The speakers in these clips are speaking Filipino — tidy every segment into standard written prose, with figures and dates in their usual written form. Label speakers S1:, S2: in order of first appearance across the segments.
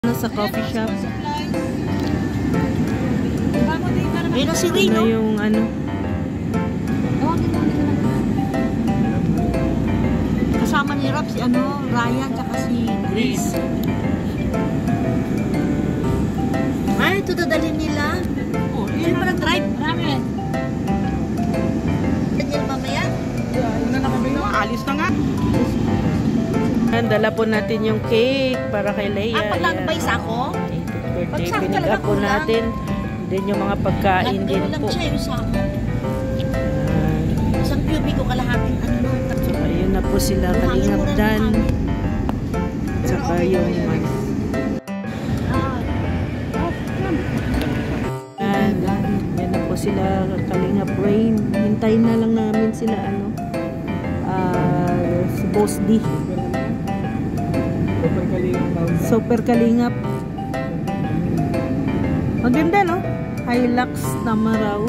S1: Sa coffee shop.
S2: Ayun si Rino.
S1: Ito yung ano.
S2: Kasama ni Rob si Ryan tsaka si Grace. Ay, ito dadalhin nila. Oh, yun pa drive. Ramen. Daniel mamaya.
S3: Una na kami no, alis na nga.
S1: Dala po natin yung cake para kay Leia.
S2: Pag ba isa ko?
S1: Birthday, binigay po natin. Din yung mga pagkain din po.
S2: Siya yung sako. Isang cubic ko kalahating
S1: So, ayun na po sila, Kalingap Dan. Saka yung yan na po sila, Kalingap Rain. Hintayin na lang namin sila si Boss D. Super Kalingap. Maganda, no? Hilux Tamaraw.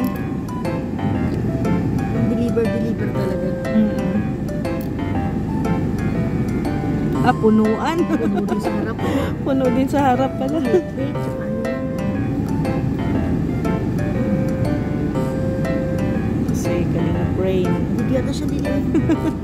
S2: Deliver talaga.
S1: Punuan.
S2: Puno din sa harap.
S1: Puno din sa harap pala. Kasi Kalingap Rain.
S2: Hindi ata siya deliver.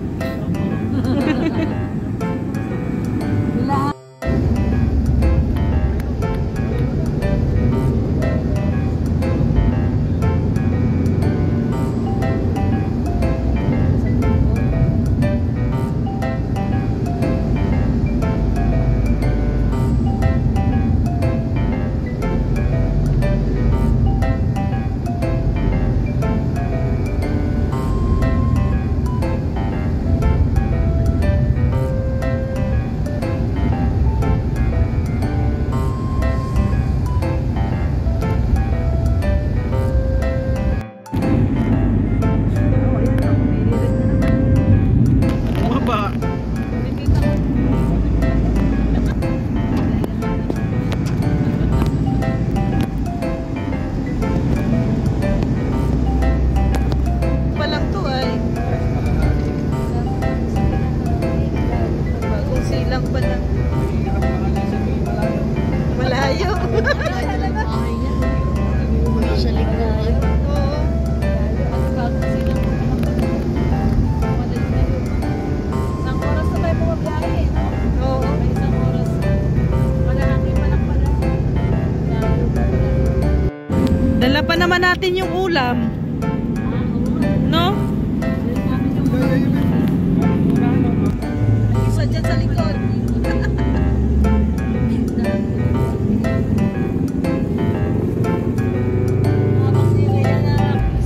S1: Dala pa naman natin yung ulam. No?
S2: Isa dyan sa likod.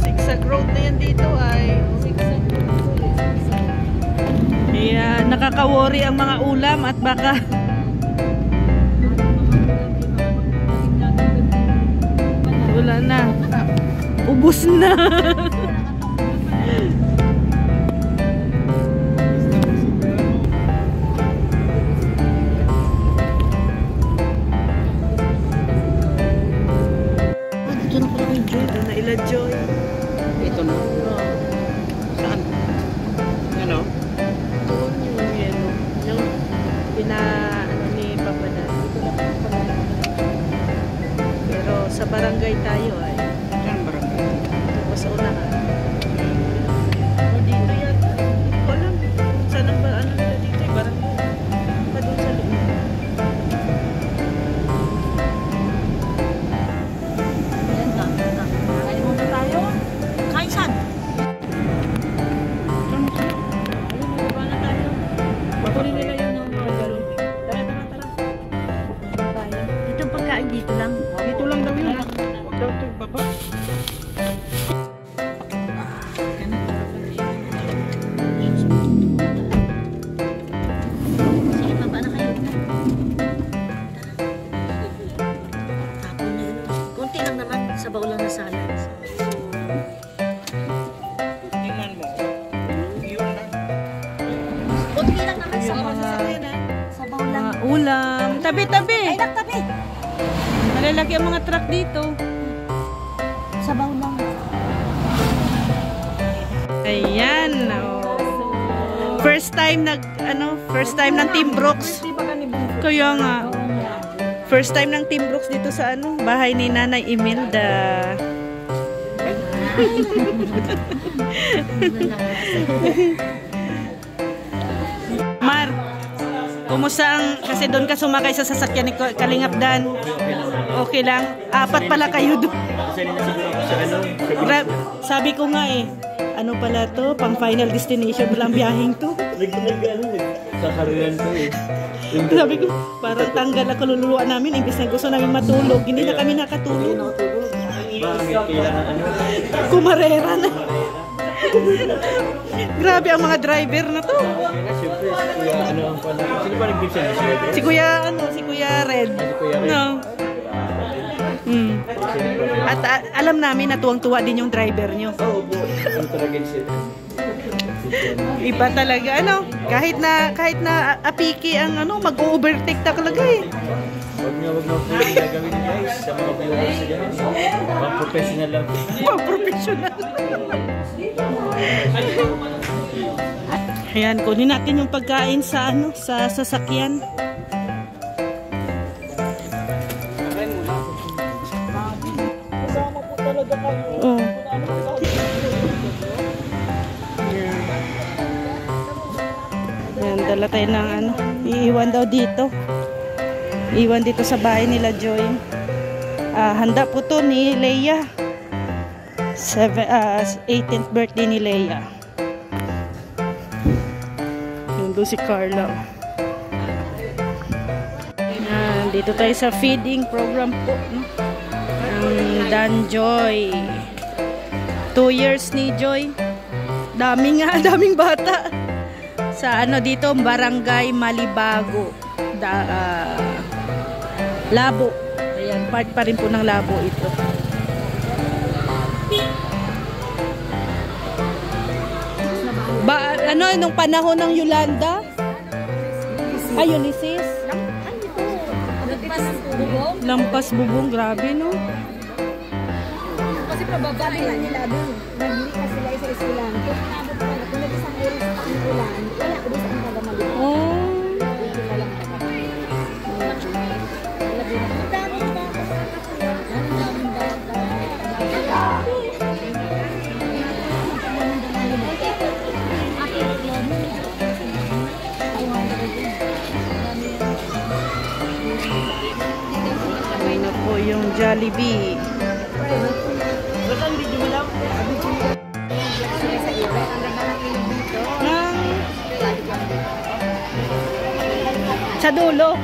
S1: Zigzag road na yan dito ay. Kaya nakaka-worry ang mga ulam at baka wala na. Ubus na. Dito na ila Joy.
S3: Ito na. Saan? Yan o?
S1: Doon yung yelo. Yung ni Papa na. Pero sa barangay tayo ay.
S3: Saan barangay?
S1: Tapos sa unahan. O dito yan. Hindi ko alam. Saan ang nila dito? Barangay. Pa doon sa loob.
S2: Kain muna tayo. Kain saan?
S1: Pakunin nila yun ng mga galong. Tara.
S2: Dito ang pagkain dito lang.
S3: Dito lang daw yun. Huwag daw ito baba.
S2: Sige, baba na kayo. Tapon na yun. Kunti lang naman. Sabaw lang na salad.
S3: Tingnan mo. Yun lang.
S2: Kunti lang naman sa mga sabaw lang.
S1: Ulam. Tabi-tabi.
S2: Ay, nagtabi.
S1: Malalaki ang mga truck dito.
S2: Sabaw lang.
S1: Ayan. Oh. First time ng Team Brooks. Kaya nga. First time ng Team Brooks dito sa ano, bahay ni Nanay Imelda. Mar, kumusta ang, kasi doon ka sumakay sa sasakyan ni Kalingap Dan? Okay lang. Apat pala kayo doon. Sabi ko nga eh, ano pala to, pang final destination lang biyahing to.
S4: Kakarilan ko eh.
S1: Sabi ko, parang tanggal ang kaluluwa namin, imbis na gusto namin matulog, hindi na kami nakatulog.
S4: Bakit kailangan ano?
S1: Kumarera na. Grabe ang mga driver na to.
S4: Siyempre, si Kuya ano ang pala. Sino pa nag-give siya?
S1: Si Kuya, ano, si Kuya Red.
S4: Si Kuya Red.
S1: No. At alam namin na tuwang-tuwa din yung driver nyo.
S4: Oo, ano talaga siya?
S1: Iba talaga, ano, kahit na apiki ang ano, mag-overtake talaga eh.
S4: Huwag na po yung gagawin guys sa mga viewers sa dyan. Mga professional lang.
S1: Professional. Ayan, kunin natin yung pagkain sa ano, sa sasakyan. Oh. Ayan, dala tayo ng ano, iiwan daw dito. Iwan dito sa bahay nila Joy. Handa po to ni Leia. 18th birthday ni Leia. Doon si Carla. Dito tayo sa feeding program po, no? Ang Dan Joy. 2 years ni Joy. Daming bata. Sa ano dito, Barangay Malibago. Labo. Ayan, part pa rin po ng Labo ito. Ano, nung panahon ng Yolanda? Ay, Ulysses? Lampas bubong, grabe, no?
S2: Kasi pababa nila doon. Nagbili ka sila sa eskwelahan. Kung nabot pa na, kung nag-isang oras sa eskwelahan, wala ko doon sa ang tagamali.
S1: Oh. Ayun na po yung Jollibee. Sa dulo.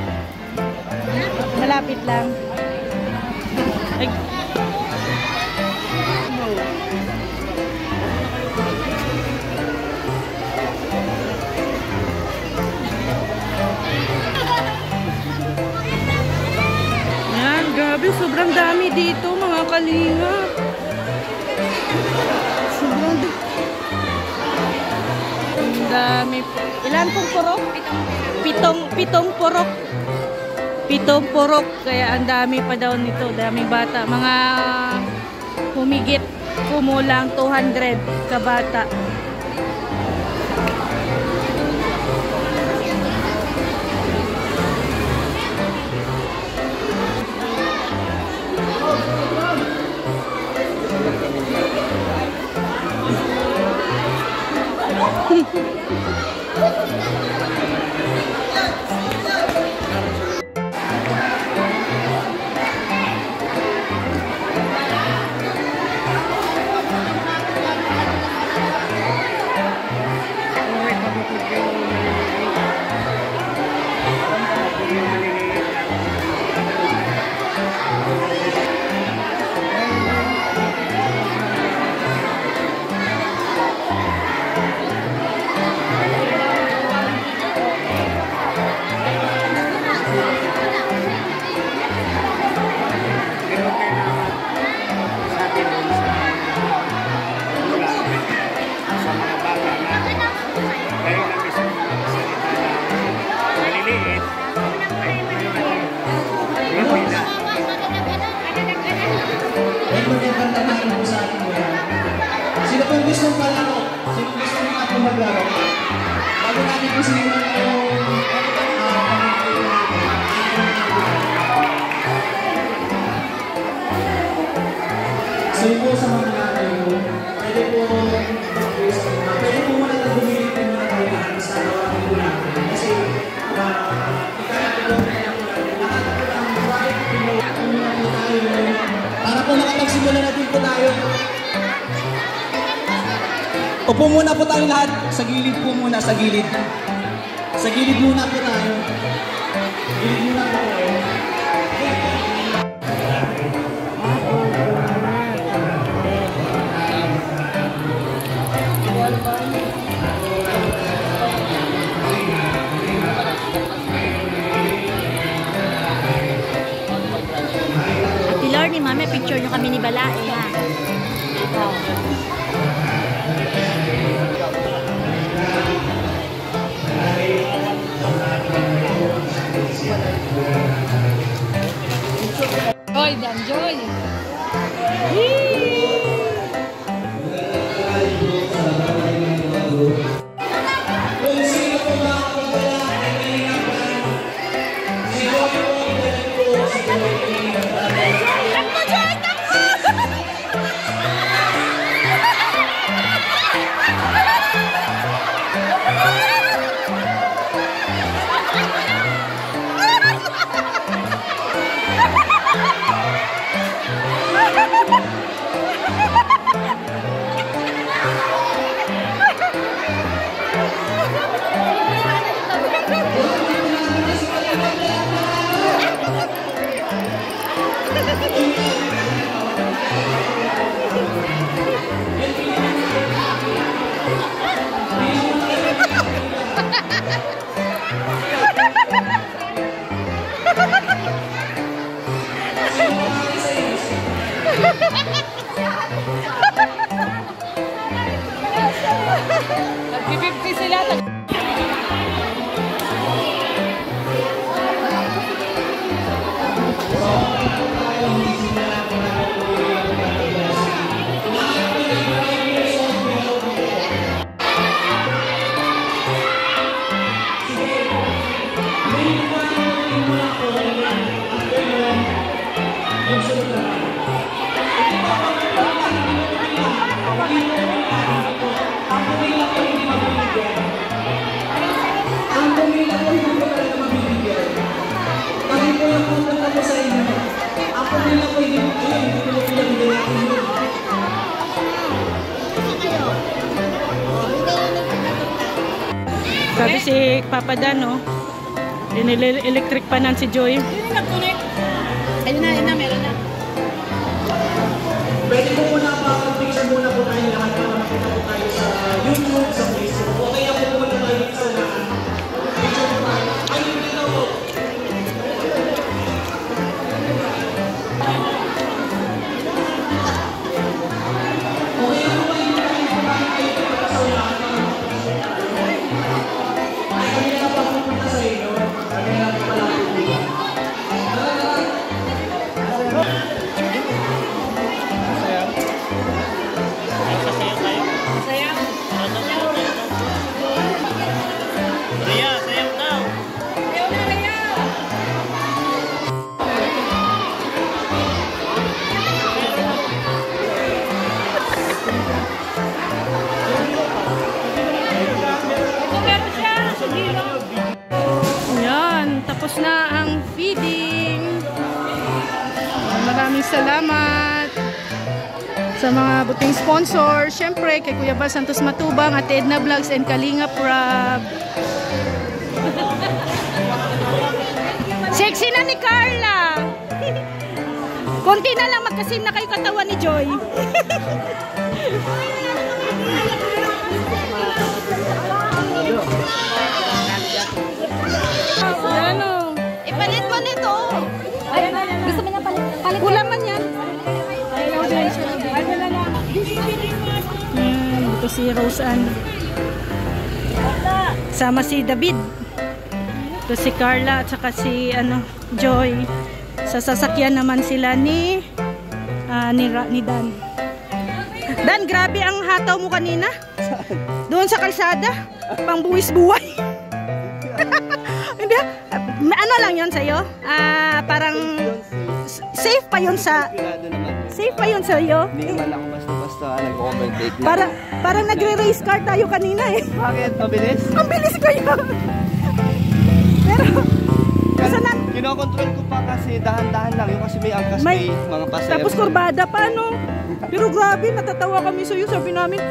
S1: Malapit lang. Ay. Yan, grabe, sobrang dami dito mga kalinga. Sobrang dami. Ilan pong purok? Pitong purok. Pitong purok. Kaya ang dami pa daw nito. Daming bata. Mga humigit kumulang 200 kabata.
S5: Sino pong gustong palaro? Sino gustong maglaro? Bago natin po sila tayo. Upo muna po tayo lahat. Sa gilid po muna, sa gilid. Sa gilid muna po tayo. Gilid muna po tayo.
S2: Ate Lorny, mami, picture nyo kami ni Balae, ha?
S1: Joy, Dan, Joy. Nag-50 sila. Sabi si Papa Dan, no? Electric pa nan si Joy.
S2: Ayun na, meron na.
S5: Pwede po muna picture muna po tayo lahat para makita po tayo sa YouTube, sa Facebook. Okay na po muna tayo sa picture po tayo. Ayun dito po. Okay na po tayo sa lahat. Ay, kami na pa pupunta sa inyo. Kami na po pala pupunta.
S1: Yan, tapos na ang feeding. Maraming salamat sa mga buting sponsor. Siyempre, kay Kuya Bal Santos Matubang, Ate Edna Vlogs, and Kalinga Prab. Sexy na ni Carla. Konti na lang, magkasin na kayo katawan ni Joy. Ano?
S2: Ipalit mo nito. Gusto mo na palit?
S1: Kulang man yan. Ito si Rose Ann. Sama si David. Ito si Carla at saka si Joy. Sa sasakyan naman sila ni Dan. Dan, grabe ang hataw mo kanina. Doon sa kalsada. Pangbuwis-buway. Hindi. Ano lang yun sa'yo? Parang safe pa yun sa... Safe pa yun sa'yo?
S6: Hindi naman ako basta-basta nag-commentate na.
S1: Parang nagre-race car tayo kanina eh.
S6: Bakit? Mabilis?
S1: Ang bilis ko yun. Pero,
S6: Kinokontrol ko pa kasi dahan-dahan lang. Yung kasi may angkas may mga pasero.
S1: Tapos kurbada pa, no? Pero grabe, natatawa kami sa'yo. Sabi namin,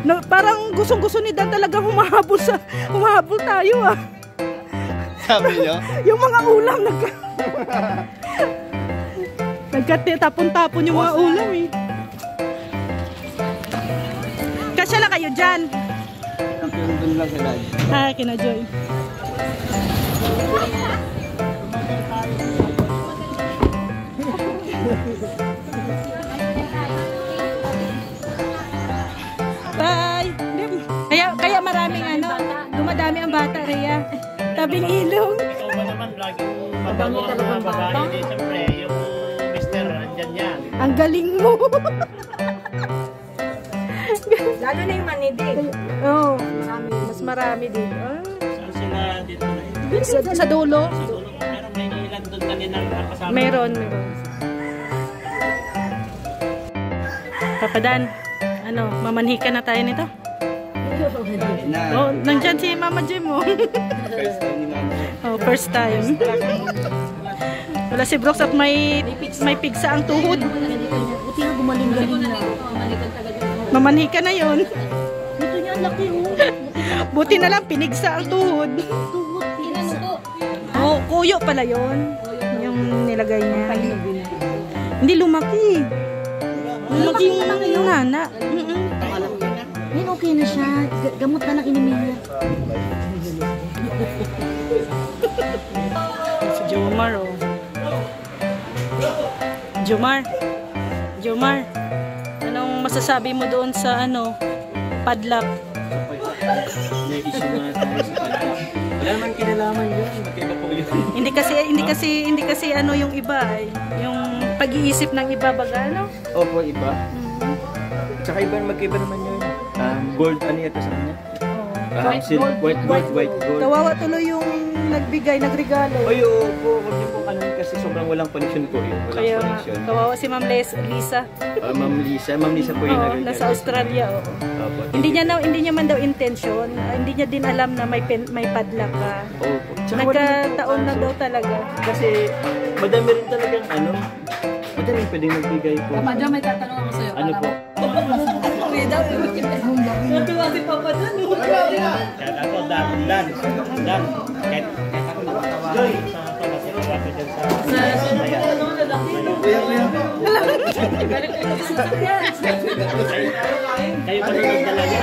S1: na, parang gustong-gusto ni Dan talaga humahabol tayo ah.
S6: Sabi niyo?
S1: Yung mga ulam tapon-tapon yung mga ulam eh. Kasya lang kayo dyan.
S6: Doon lang sila.
S1: Ah, kina Joy. Bye! Kaya maraming ano, dumadami ang bata, Rhea. Tabing ilong.
S3: Ikaw ba naman laging mabango ang mga babae? Hindi, siyempre, yung mister, andyan yan.
S1: Ang galing mo.
S2: Lalo na yung manidi.
S1: Oh, mas marami din. Ah.
S3: Saan sila dito na yun?
S1: Sa dulo?
S3: Meron may ilan doon kanina kasama.
S1: Meron. Papadan, ano, mamanhika na tayo nito? Oh, nandyan si Mama Jim mo.
S6: First time ni Mama.
S1: Oh, first time. Wala si Brooks at may pigsa ang tuhod.
S2: Buti nga gumaling-galing na.
S1: Mamanhika na yon.
S2: Dito niya, ang laki oh.
S1: Buti na lang pinigsa ang tuhod.
S2: Tuhod, pinano to.
S1: Oh, kuyo pala yon. Yung nilagay niya. Hindi lumaki. Lumaki yung nana.
S2: Ngayon okay na siya. Gamot na lang inumin niya.
S1: Si Jomar oh. Jomar. Anong masasabi mo doon sa ano, padlock?
S4: May issue nga tayo sa padlock. Wala naman kinalaman yun. Magkaiba po yun.
S1: Hindi kasi ano yung iba ay yung pag-iisip ng iba baga ano?
S6: Opo, iba. Tsaka iba, magkaiba naman yun. Gold, ano yata sa kanya? White gold.
S1: Kawawa tuloy yung nagregalo.
S6: Oy, opo, huwag niyo po kanan kasi sobrang walang connection po yun. Walang
S1: Kaya
S6: connection.
S1: kawawa si Ma'am Lisa.
S6: Ma'am Lisa po yung
S1: Oo,
S6: nagregalo.
S1: nasa Australia oo.
S6: Opo.
S1: Hindi niya man daw intention. Hindi niya din alam na may padlock ka.
S6: Opo. Tsaka
S1: Nagkataon na daw talaga.
S6: kasi madami rin talagang ano, madami pwedeng magbigay po.
S2: Papa, may tatanong ako sa'yo.
S6: Ano po?
S1: Natuwa si Papa Dan.
S3: Kahit ako, Dan. Kahit ako nakatawa. Joy! Sama pala si Papa dyan sa... Kayo pa nung nagdala niya?